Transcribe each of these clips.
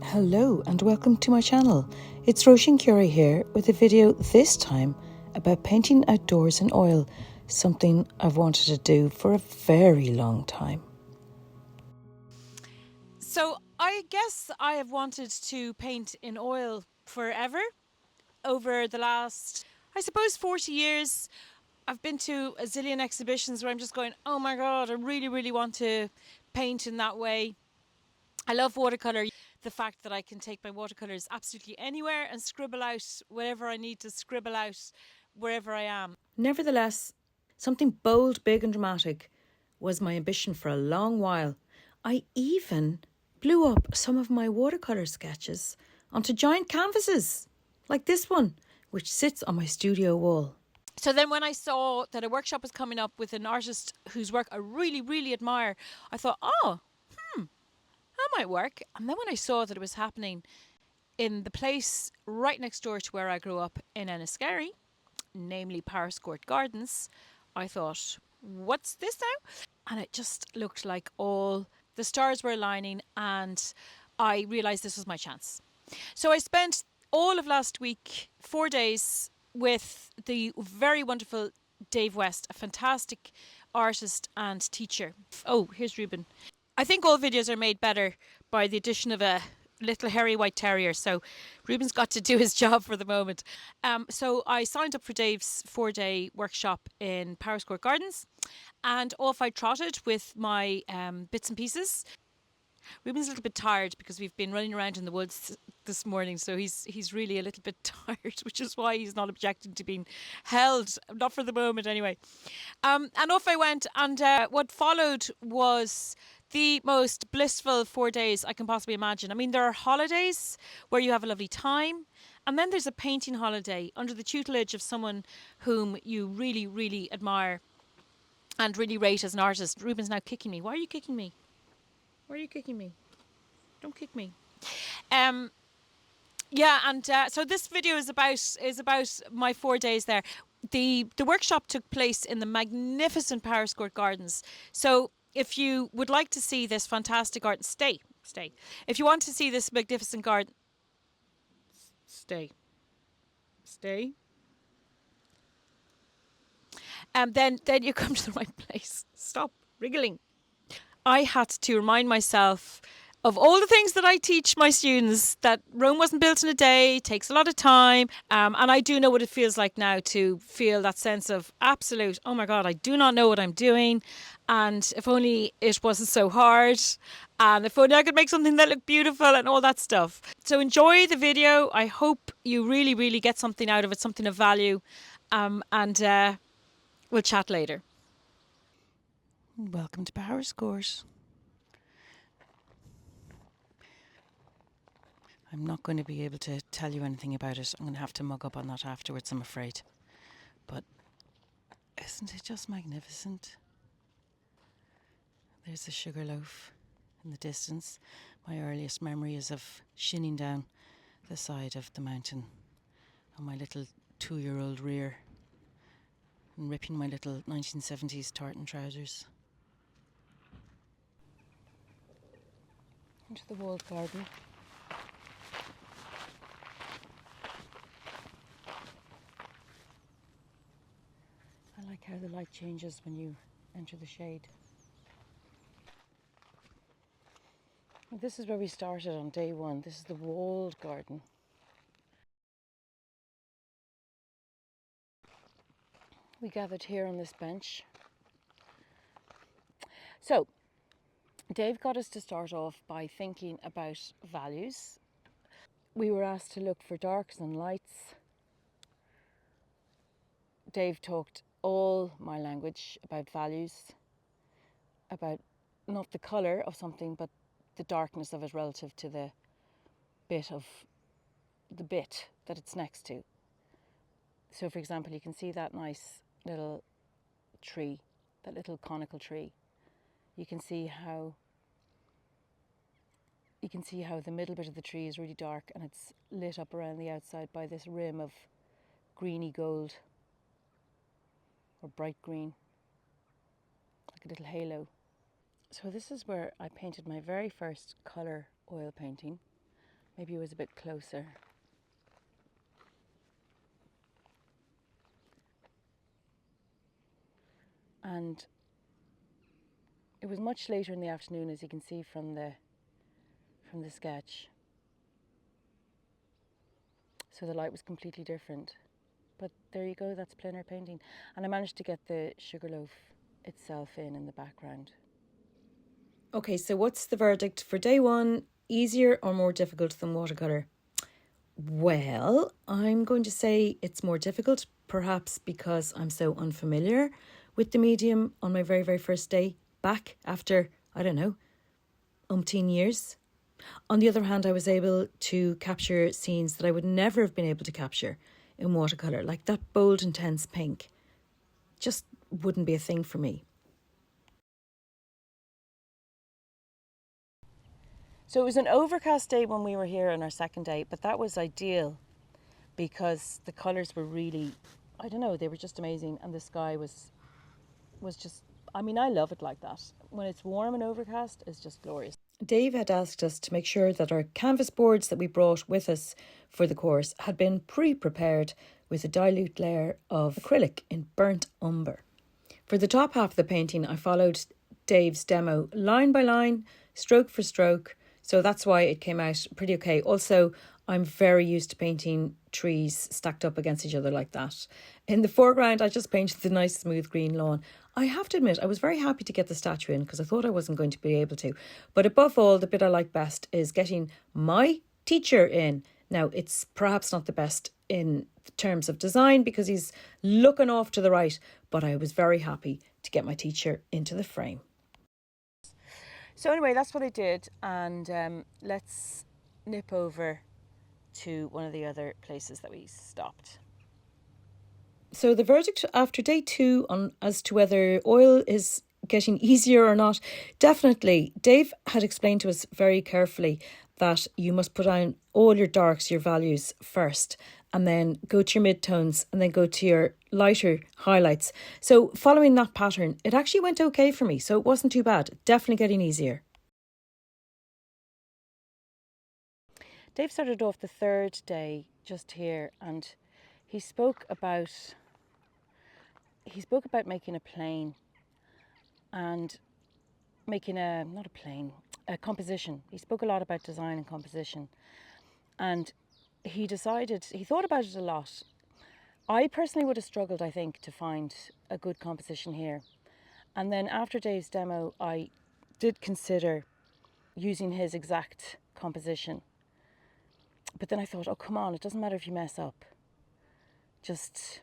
Hello and welcome to my channel. It's Roisin Curie here with a video this time about painting outdoors in oil, something I've wanted to do for a very long time. So I guess I have wanted to paint in oil forever. Over the last, I suppose, 40 years, I've been to a zillion exhibitions where I'm just going, oh my God, I really, really want to paint in that way. I love watercolour. The fact that I can take my watercolours absolutely anywhere and scribble out whatever I need to scribble out wherever I am. Nevertheless, something bold, big and dramatic was my ambition for a long while. I even blew up some of my watercolour sketches onto giant canvases, like this one, which sits on my studio wall. So then when I saw that a workshop was coming up with an artist whose work I really, really admire, I thought, oh, that might work. And then when I saw that it was happening in the place right next door to where I grew up in Enniskerry, namely Paris Court Gardens, I thought, what's this now? And it just looked like all the stars were aligning, and I realised this was my chance. So I spent all of last week, 4 days, with the very wonderful Dave West, a fantastic artist and teacher. Oh, here's Ruben. I think all videos are made better by the addition of a little hairy white terrier. So Ruben's got to do his job for the moment. So I signed up for Dave's 4-day workshop in Paris Court Gardens, and off I trotted with my bits and pieces. Ruben's a little bit tired because we've been running around in the woods this morning, so he's really a little bit tired, which is why he's not objecting to being held, not for the moment anyway. And off I went, and what followed was the most blissful 4 days I can possibly imagine. I mean, there are holidays where you have a lovely time, and then there's a painting holiday under the tutelage of someone whom you really, really admire and really rate as an artist. Ruben's now kicking me. Why are you kicking me? Why are you kicking me? Don't kick me. Yeah, and so this video is about my 4 days there. The workshop took place in the magnificent Paris Court Gardens. So if you would like to see this fantastic garden, stay. If you want to see this magnificent garden, stay. Then you come to the right place. Stop wriggling. I had to remind myself of all the things that I teach my students, that Rome wasn't built in a day, takes a lot of time. And I do know what it feels like now to feel that sense of absolute, oh my God, I do not know what I'm doing. And if only it wasn't so hard. And if only I could make something that looked beautiful and all that stuff. So enjoy the video. I hope you really, really get something out of it, something of value. And we'll chat later. Welcome to Paris Court. I'm not going to be able to tell you anything about it. I'm going to have to mug up on that afterwards, I'm afraid. But isn't it just magnificent? There's the sugar loaf in the distance. My earliest memory is of shinning down the side of the mountain on my little 2-year-old rear and ripping my little 1970s tartan trousers. Into the walled garden. I like how the light changes when you enter the shade. This is where we started on day one. This is the walled garden. We gathered here on this bench. So, Dave got us to start off by thinking about values. We were asked to look for darks and lights. Dave talked all my language about values, about not the colour of something, but the darkness of it relative to the bit that it's next to. So for example, you can see that nice little tree, that little conical tree. You can see how the middle bit of the tree is really dark and it's lit up around the outside by this rim of greeny gold or bright green, like a little halo. So this is where I painted my very first colour oil painting. Maybe it was a bit closer. And it was much later in the afternoon, as you can see from the sketch. So the light was completely different. But there you go, that's plein air painting. And I managed to get the sugarloaf itself in the background. Okay, so what's the verdict for day one? Easier or more difficult than watercolour? Well, I'm going to say it's more difficult, perhaps because I'm so unfamiliar with the medium on my very, very first day back after, I don't know, umpteen years. On the other hand, I was able to capture scenes that I would never have been able to capture in watercolour, like that bold, intense pink. Just wouldn't be a thing for me. So it was an overcast day when we were here on our second day, but that was ideal because the colours were really, I don't know, they were just amazing, and the sky was just, I mean, I love it like that. When it's warm and overcast, it's just glorious. Dave had asked us to make sure that our canvas boards that we brought with us for the course had been pre-prepared with a dilute layer of acrylic in burnt umber. For the top half of the painting, I followed Dave's demo line by line, stroke for stroke, so that's why it came out pretty okay. Also, I'm very used to painting trees stacked up against each other like that. In the foreground, I just painted the nice smooth green lawn. I have to admit, I was very happy to get the statue in because I thought I wasn't going to be able to. But above all, the bit I like best is getting my teacher in. Now, it's perhaps not the best in terms of design because he's looking off to the right, but I was very happy to get my teacher into the frame. So anyway, that's what I did, and let's nip over to one of the other places that we stopped. So the verdict after day two on as to whether oil is getting easier or not, definitely. Dave had explained to us very carefully that you must put down all your darks, your values first, and then go to your midtones and then go to your lighter highlights. So following that pattern, it actually went okay for me. So it wasn't too bad. Definitely getting easier. Dave started off the third day just here, and he spoke about making a plein and making a composition. He spoke a lot about design and composition, and he thought about it a lot. I personally would have struggled, I think, to find a good composition here. And then after Dave's demo, I did consider using his exact composition. But then I thought, oh, come on, it doesn't matter if you mess up. Just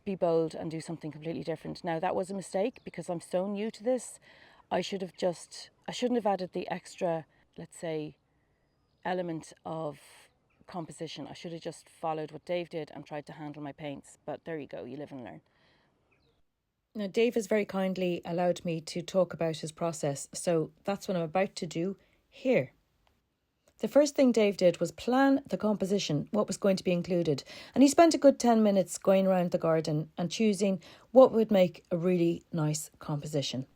be bold and do something completely different. Now, that was a mistake because I'm so new to this. I shouldn't have added the extra, let's say, element of composition. I should have just followed what Dave did and tried to handle my paints. But there you go, you live and learn. Now, Dave has very kindly allowed me to talk about his process, so that's what I'm about to do here. The first thing Dave did was plan the composition, what was going to be included, and he spent a good 10 minutes going around the garden and choosing what would make a really nice composition.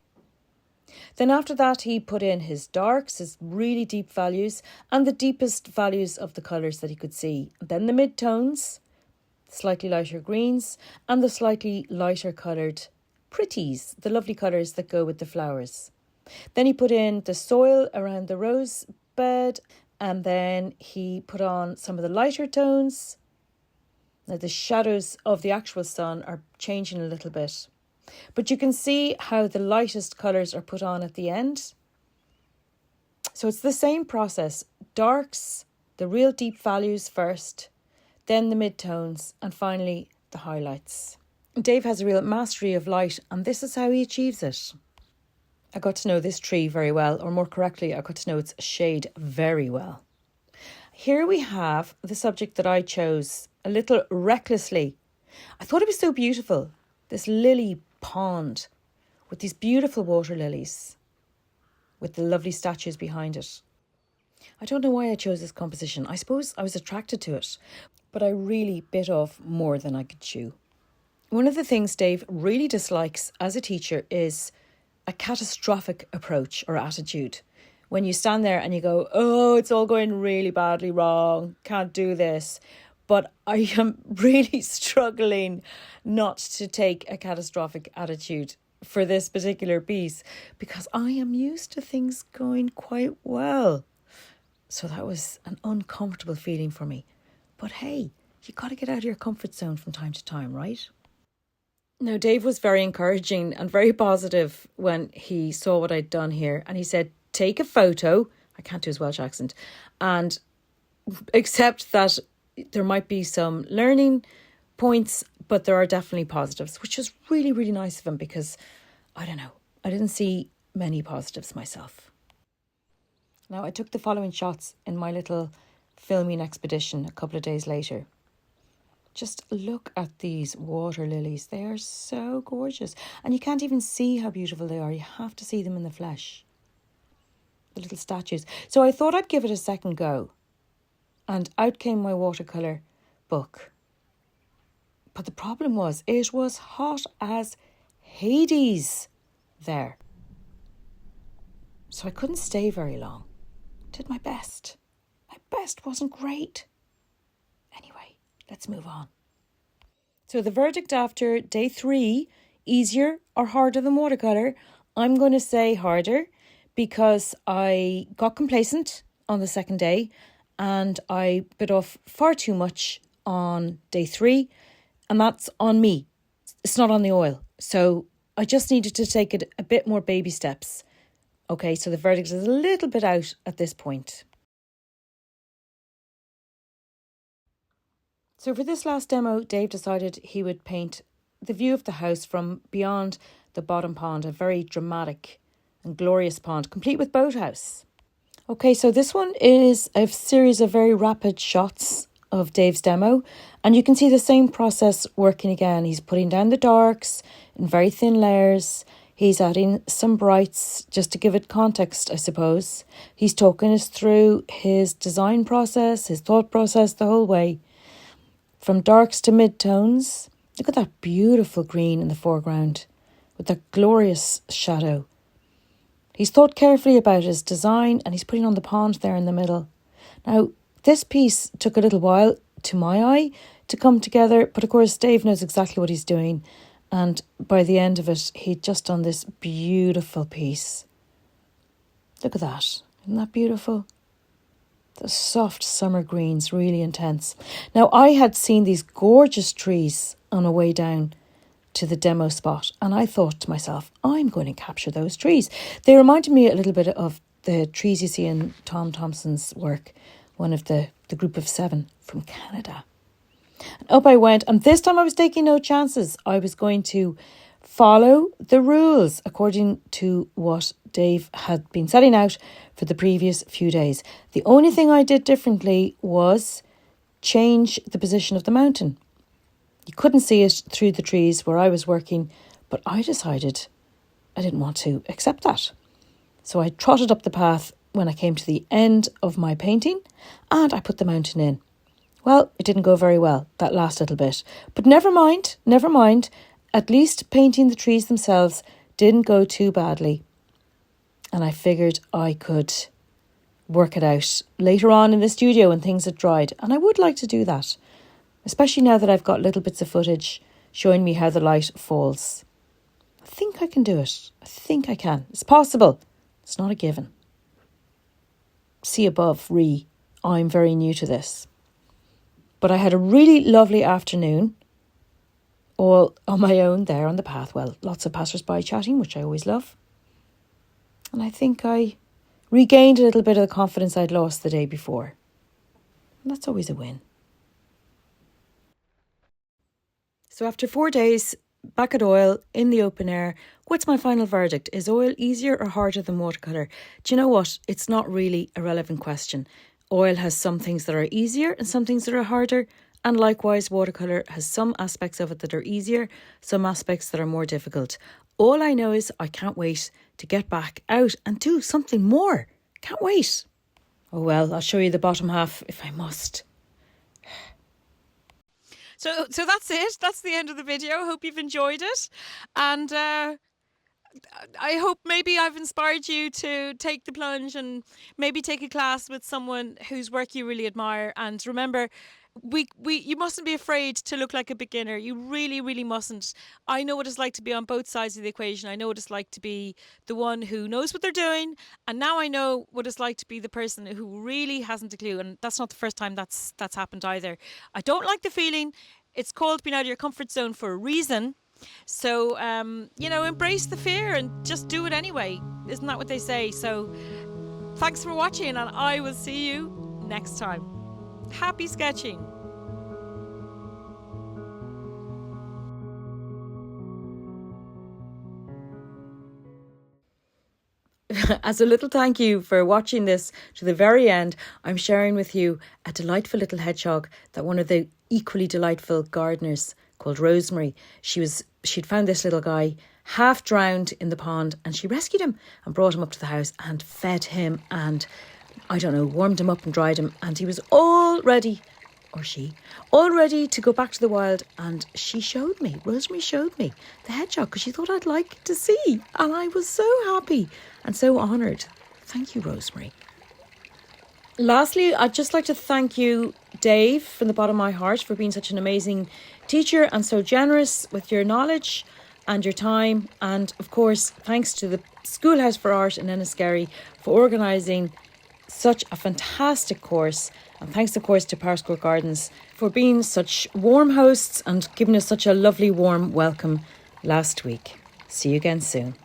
Then after that, he put in his darks, his really deep values, and the deepest values of the colours that he could see. Then the mid-tones, slightly lighter greens, and the slightly lighter coloured pretties, the lovely colours that go with the flowers. Then he put in the soil around the rose bed, and then he put on some of the lighter tones. Now the shadows of the actual sun are changing a little bit, but you can see how the lightest colours are put on at the end. So it's the same process. Darks, the real deep values first, then the mid-tones, and finally the highlights. Dave has a real mastery of light, and this is how he achieves it. I got to know this tree very well, or more correctly, I got to know its shade very well. Here we have the subject that I chose a little recklessly. I thought it was so beautiful, this lily pond with these beautiful water lilies with the lovely statues behind it. I don't know why I chose this composition. I suppose I was attracted to it, but I really bit off more than I could chew. One of the things Dave really dislikes as a teacher is a catastrophic approach or attitude, when you stand there and you go, oh, it's all going really badly wrong, can't do this. But I am really struggling not to take a catastrophic attitude for this particular piece because I am used to things going quite well. So that was an uncomfortable feeling for me. But hey, you got to get out of your comfort zone from time to time, right? Now, Dave was very encouraging and very positive when he saw what I'd done here. And he said, take a photo. I can't do his Welsh accent. And accept that there might be some learning points, but there are definitely positives, which is really, really nice of him because, I don't know, I didn't see many positives myself. Now, I took the following shots in my little filming expedition a couple of days later. Just look at these water lilies. They are so gorgeous. And you can't even see how beautiful they are. You have to see them in the flesh. The little statues. So I thought I'd give it a second go. And out came my watercolour book. But the problem was, it was hot as Hades there. So I couldn't stay very long. Did my best. My best wasn't great. Anyway, let's move on. So the verdict after day 3, easier or harder than watercolour? I'm going to say harder because I got complacent on the second day and I bit off far too much on day 3, and that's on me. It's not on the oil. So I just needed to take it a bit more baby steps. Okay, so the verdict is a little bit out at this point. So for this last demo, Dave decided he would paint the view of the house from beyond the bottom pond, a very dramatic and glorious pond, complete with boathouse. Okay, so this one is a series of very rapid shots of Dave's demo, and you can see the same process working again. He's putting down the darks in very thin layers. He's adding some brights just to give it context, I suppose. He's talking us through his design process, his thought process the whole way. From darks to mid-tones. Look at that beautiful green in the foreground with that glorious shadow. He's thought carefully about his design and he's putting on the pond there in the middle. Now, this piece took a little while, to my eye, to come together, but of course Dave knows exactly what he's doing, and by the end of it, he'd just done this beautiful piece. Look at that. Isn't that beautiful? The soft summer greens, really intense. Now, I had seen these gorgeous trees on a way down to the demo spot, and I thought to myself, I'm going to capture those trees. They reminded me a little bit of the trees you see in Tom Thompson's work, one of the group of 7 from Canada. And up I went, and this time I was taking no chances. I was going to follow the rules according to what Dave had been setting out for the previous few days. The only thing I did differently was change the position of the mountain. You couldn't see it through the trees where I was working, but I decided I didn't want to accept that. So I trotted up the path when I came to the end of my painting and I put the mountain in. Well, it didn't go very well, that last little bit. But never mind. At least painting the trees themselves didn't go too badly. And I figured I could work it out later on in the studio when things had dried. And I would like to do that, especially now that I've got little bits of footage showing me how the light falls. I think I can do it. I think I can. It's possible. It's not a given. See above, I'm very new to this. But I had a really lovely afternoon, all on my own there on the path. Well, lots of passers-by chatting, which I always love. And I think I regained a little bit of the confidence I'd lost the day before. And that's always a win. So after 4 days, back at oil, in the open air, what's my final verdict? Is oil easier or harder than watercolour? Do you know what? It's not really a relevant question. Oil has some things that are easier and some things that are harder. And likewise, watercolour has some aspects of it that are easier, some aspects that are more difficult. All I know is I can't wait to get back out and do something more. Can't wait. Oh well, I'll show you the bottom half if I must. So that's it. That's the end of the video. Hope you've enjoyed it. And I hope maybe I've inspired you to take the plunge and maybe take a class with someone whose work you really admire. And remember, you mustn't be afraid to look like a beginner. You really, really mustn't. I know what it's like to be on both sides of the equation. I know what it's like to be the one who knows what they're doing, and now I know what it's like to be the person who really hasn't a clue. And that's not the first time that's happened either. I don't like the feeling. It's called being out of your comfort zone for a reason. So, embrace the fear and just do it anyway. Isn't that what they say? So, thanks for watching, and I will see you next time. Happy sketching. As a little thank you for watching this to the very end, I'm sharing with you a delightful little hedgehog that one of the equally delightful gardeners called Rosemary, she'd found this little guy half drowned in the pond, and she rescued him and brought him up to the house and fed him and, I don't know, warmed him up and dried him, and he was all ready, or she, all ready to go back to the wild. And Rosemary showed me the hedgehog because she thought I'd like to see, and I was so happy and so honoured. Thank you, Rosemary. Lastly, I'd just like to thank you, Dave, from the bottom of my heart, for being such an amazing teacher and so generous with your knowledge and your time. And of course, thanks to the Schoolhouse for Art in Enniskerry for organising such a fantastic course. And thanks, of course, to Paris Court Gardens for being such warm hosts and giving us such a lovely, warm welcome last week. See you again soon.